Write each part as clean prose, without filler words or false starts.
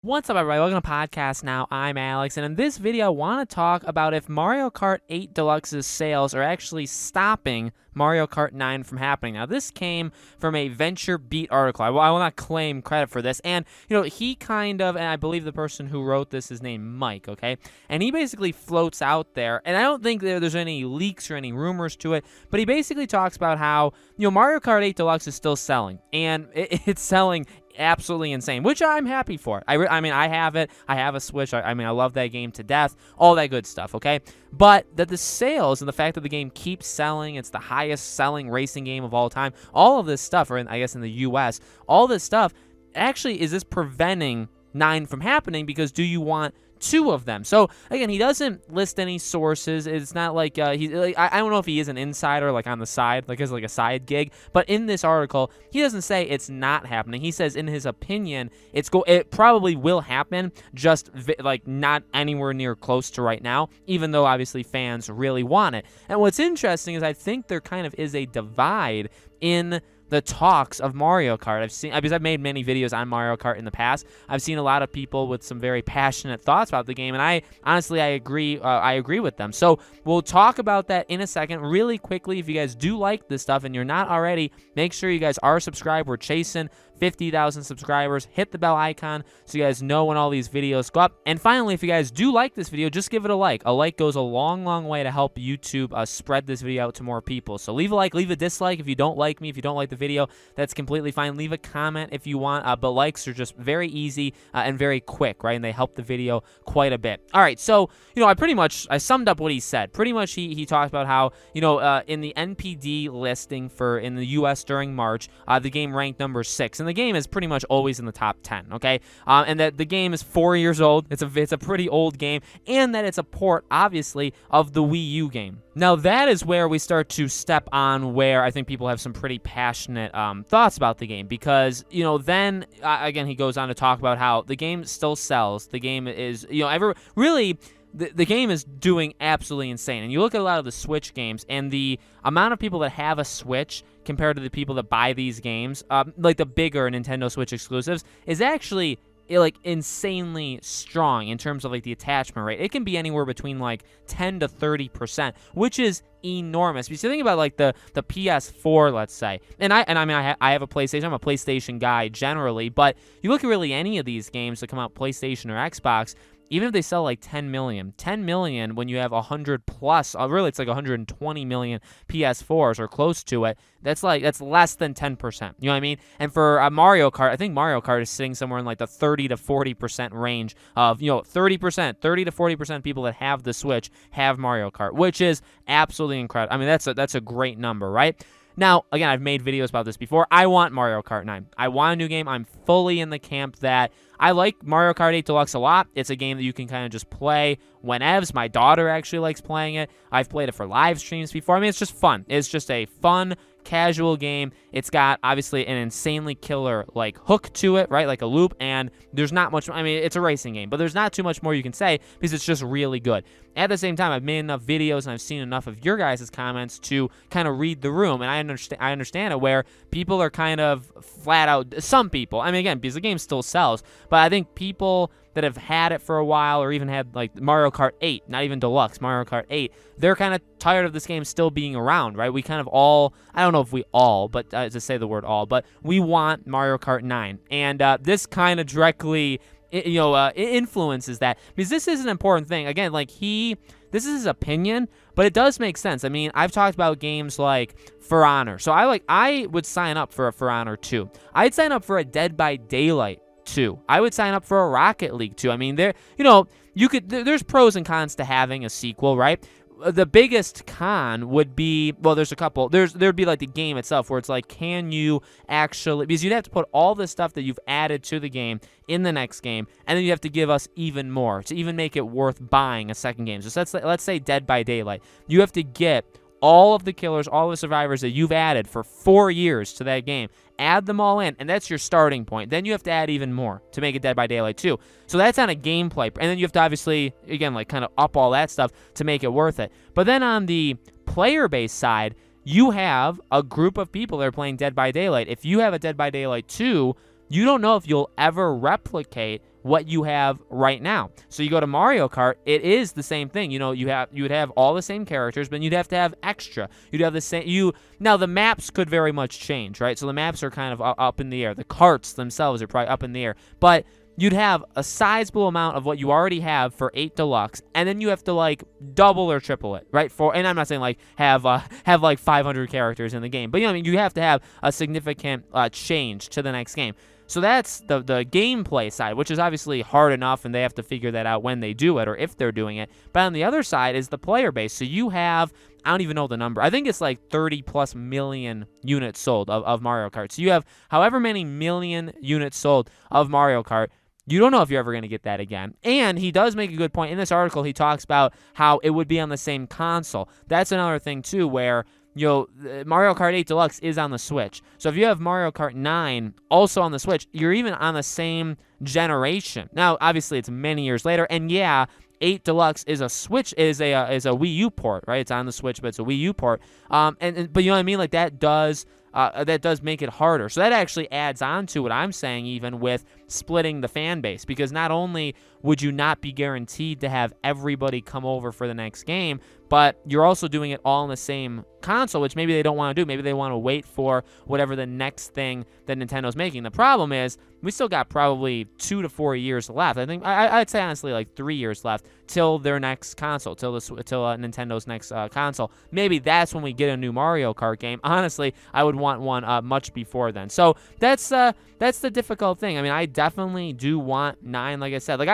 What's up, everybody? Welcome to Podcast Now. I'm Alex, and in this video, I want to talk about if Mario Kart 8 Deluxe's sales are actually stopping Mario Kart 9 from happening. Now, this came from a Venture Beat article. I will not claim credit for this, and, he kind of, and I believe the person who wrote this is named Mike, okay? And he basically floats out there, and I don't think there's any leaks or any rumors to it, but he basically talks about how, Mario Kart 8 Deluxe is still selling, and it's selling absolutely insane, which I'm happy for. I mean, I have it. I have a Switch. I love that game to death. All that good stuff, okay? But that the sales and the fact that the game keeps selling, it's the highest selling racing game of all time, all of this stuff, or I guess in the U.S., all this stuff, actually, is this preventing 9 from happening? Because do you want two of them? So again, he doesn't list any sources. It's not like he's like, I don't know if he is an insider, like on the side, like as like a side gig. But in this article, he doesn't say it's not happening. He says, in his opinion, it probably will happen, just like not anywhere near close to right now. Even though obviously fans really want it. And what's interesting is I think there kind of is a divide in the talks of Mario Kart. Because I've made many videos on Mario Kart in the past. I've seen a lot of people with some very passionate thoughts about the game, and I agree. I agree with them. So we'll talk about that in a second. Really quickly, if you guys do like this stuff and you're not already, make sure you guys are subscribed. We're chasing 50,000 subscribers. Hit the bell icon so you guys know when all these videos go up. And finally, if you guys do like this video, just give it a like. A like goes a long, long way to help YouTube spread this video out to more people. So leave a like, leave a dislike if you don't like me, if you don't like the video, that's completely fine. Leave a comment if you want, but likes are just very easy and very quick, right? And they help the video quite a bit. All right, so, I summed up what he said. Pretty much he talked about how, in the NPD listing in the US during March, the game ranked number 6. And the game is pretty much always in the top 10, okay? And that the game is 4 years old. It's a pretty old game, and that it's a port, obviously, of the Wii U game. Now, that is where we start to step on where I think people have some pretty passionate thoughts about the game, because, then, again, he goes on to talk about how the game still sells. The game is, the game is doing absolutely insane. And you look at a lot of the Switch games, and the amount of people that have a Switch compared to the people that buy these games, like the bigger Nintendo Switch exclusives, is actually insanely strong in terms of the attachment rate. It can be anywhere between 10 to 30%, which is enormous. Because you think about the PS4, let's say, and I have a PlayStation. I'm a PlayStation guy generally, but you look at really any of these games that come out PlayStation or Xbox. Even if they sell 10 million when you have 100 plus, really it's 120 million PS4s or close to it, that's less than 10%. You know what I mean? And for Mario Kart, I think Mario Kart is sitting somewhere in the 30 to 40% range of, 30 to 40% people that have the Switch have Mario Kart, which is absolutely incredible. I mean, that's a great number, right? Now, again, I've made videos about this before. I want Mario Kart 9. I want a new game. I'm fully in the camp that I like Mario Kart 8 Deluxe a lot. It's a game that you can kind of just play whenevs. My daughter actually likes playing it. I've played it for live streams before. I mean, it's just fun. It's just a fun, casual game. It's got, obviously, an insanely killer, hook to it, right? Like a loop, and there's not much, it's a racing game, but there's not too much more you can say because it's just really good. At the same time, I've made enough videos and I've seen enough of your guys' comments to kind of read the room, and I understand it where people are kind of flat out, some people, again, because the game still sells, but I think people that have had it for a while or even had Mario Kart 8, not even Deluxe, Mario Kart 8, they're kind of tired of this game still being around, right? We kind of all, I don't know if we all, but to say the word all, but we want Mario Kart 9. And this kind of directly, it influences that, because this is an important thing. Again, this is his opinion, but it does make sense. I've talked about games like For Honor. So I would sign up for a For Honor 2. I'd sign up for a Dead by Daylight 2. I would sign up for a Rocket League 2. There's pros and cons to having a sequel, right? The biggest con would be, well, there's a couple. There'd be the game itself, where it's can you actually, because you'd have to put all the stuff that you've added to the game in the next game, and then you have to give us even more to even make it worth buying a second game. So let's say Dead by Daylight. You have to get all of the killers, all the survivors that you've added for 4 years to that game. Add them all in, and that's your starting point. Then you have to add even more to make it Dead by Daylight 2. So that's on a gameplay. And then you have to obviously, again, kind of up all that stuff to make it worth it. But then on the player-based side, you have a group of people that are playing Dead by Daylight. If you have a Dead by Daylight 2, you don't know if you'll ever replicate what you have right now. So you go to Mario Kart, it is the same thing. You would have all the same characters, but you'd have to have extra. You'd have the same now the maps could very much change, right? So the maps are kind of up in the air. The karts themselves are probably up in the air. But you'd have a sizable amount of what you already have for 8 Deluxe, and then you have to like double or triple it, right? And I'm not saying like have like 500 characters in the game, but you have to have a significant change to the next game. So that's the gameplay side, which is obviously hard enough, and they have to figure that out when they do it or if they're doing it. But on the other side is the player base. So you have, I don't even know the number. I think it's like 30+ million units sold of Mario Kart. So you have however many million units sold of Mario Kart. You don't know if you're ever going to get that again. And he does make a good point. In this article, he talks about how it would be on the same console. That's another thing, too, where Mario Kart 8 Deluxe is on the Switch. So if you have Mario Kart 9 also on the Switch, you're even on the same generation. Now, obviously, it's many years later. And, yeah, 8 Deluxe is a Wii U port, right? It's on the Switch, but it's a Wii U port. But you know what I mean? Like, that does make it harder. So that actually adds on to what I'm saying, even with splitting the fan base, because not only would you not be guaranteed to have everybody come over for the next game, but you're also doing it all on the same console, which maybe they don't want to do. Maybe they want to wait for whatever the next thing that Nintendo's making. The problem is we still got probably 2 to 4 years left. I think I'd say honestly like 3 years left till their next console, till Nintendo's next console. Maybe that's when we get a new Mario Kart game. Honestly, I would want one much before then. So that's the difficult thing. I mean, I definitely do want 9. Like I said, like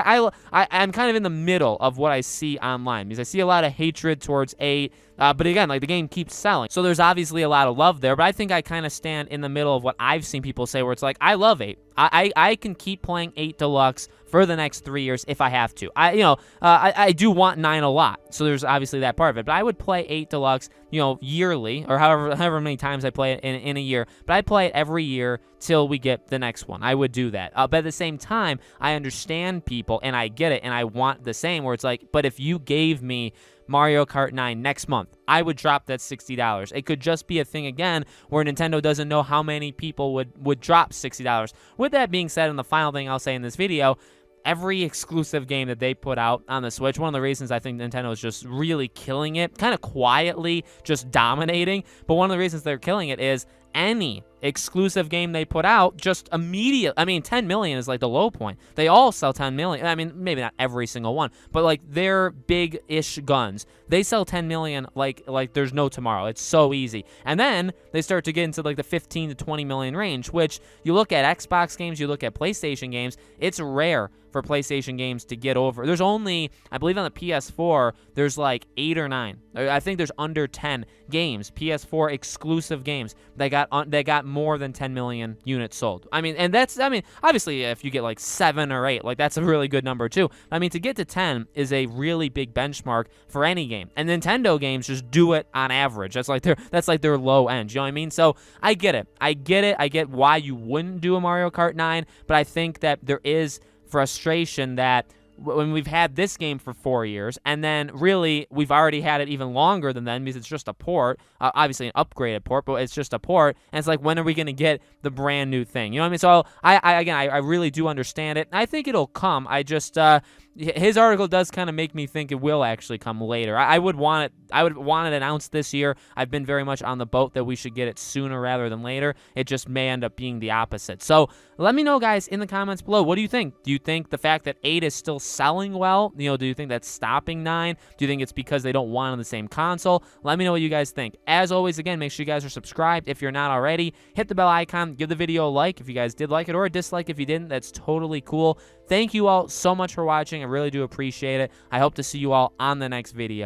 I'm kind of in the middle of what I see online, because I see a lot of hatred towards 8. But again, like the game keeps selling. So there's obviously a lot of love there. But I think I kind of stand in the middle of what I've seen people say, where it's like, I love 8. I can keep playing 8 Deluxe for the next 3 years if I have to. I do want 9 a lot. So there's obviously that part of it. But I would play 8 Deluxe, yearly, or however many times I play it in a year. But I play it every year till we get the next one. I would do that. But at the same time, I understand people, and I get it, and I want the same, where it's like, but if you gave me Mario Kart 9 next month, I would drop that $60. It could just be a thing again where Nintendo doesn't know how many people would drop $60. With that being said, and the final thing I'll say in this video, every exclusive game that they put out on the Switch, one of the reasons I think Nintendo is just really killing it, kind of quietly just dominating, but one of the reasons they're killing it is any exclusive game they put out just immediate. I mean, 10 million is like the low point. They all sell 10 million. I mean, maybe not every single one, but like they're big-ish guns. They sell 10 million like there's no tomorrow. It's so easy. And then they start to get into like the 15 to 20 million range, which you look at Xbox games, you look at PlayStation games, it's rare for PlayStation games to get over. There's only, I believe on the PS4, there's like 8 or 9. I think there's under 10 games, PS4 exclusive games that got more than 10 million units sold. I mean, and obviously if you get like 7 or 8, like that's a really good number too. I mean, to get to 10 is a really big benchmark for any game. And Nintendo games just do it on average. That's like their low end. You know what I mean? So I get it. I get why you wouldn't do a Mario Kart 9, but I think that there is frustration that when we've had this game for 4 years, and then really we've already had it even longer than then, because it's just a port, obviously an upgraded port, but it's just a port, and it's like, when are we going to get the brand new thing? You know what I mean? So I really do understand it. I think it'll come. I just his article does kind of make me think it will actually come later. I would want it announced this year. I've been very much on the boat that we should get it sooner rather than later. It just may end up being the opposite. So let me know, guys, in the comments below. What do you think? Do you think the fact that 8 is still selling well, do you think that's stopping 9? Do you think it's because they don't want on the same console? Let me know what you guys think. As always, again, make sure you guys are subscribed if you're not already. Hit the bell icon. Give the video a like if you guys did like it, or a dislike if you didn't. That's totally cool. Thank you all so much for watching. I really do appreciate it. I hope to see you all on the next video.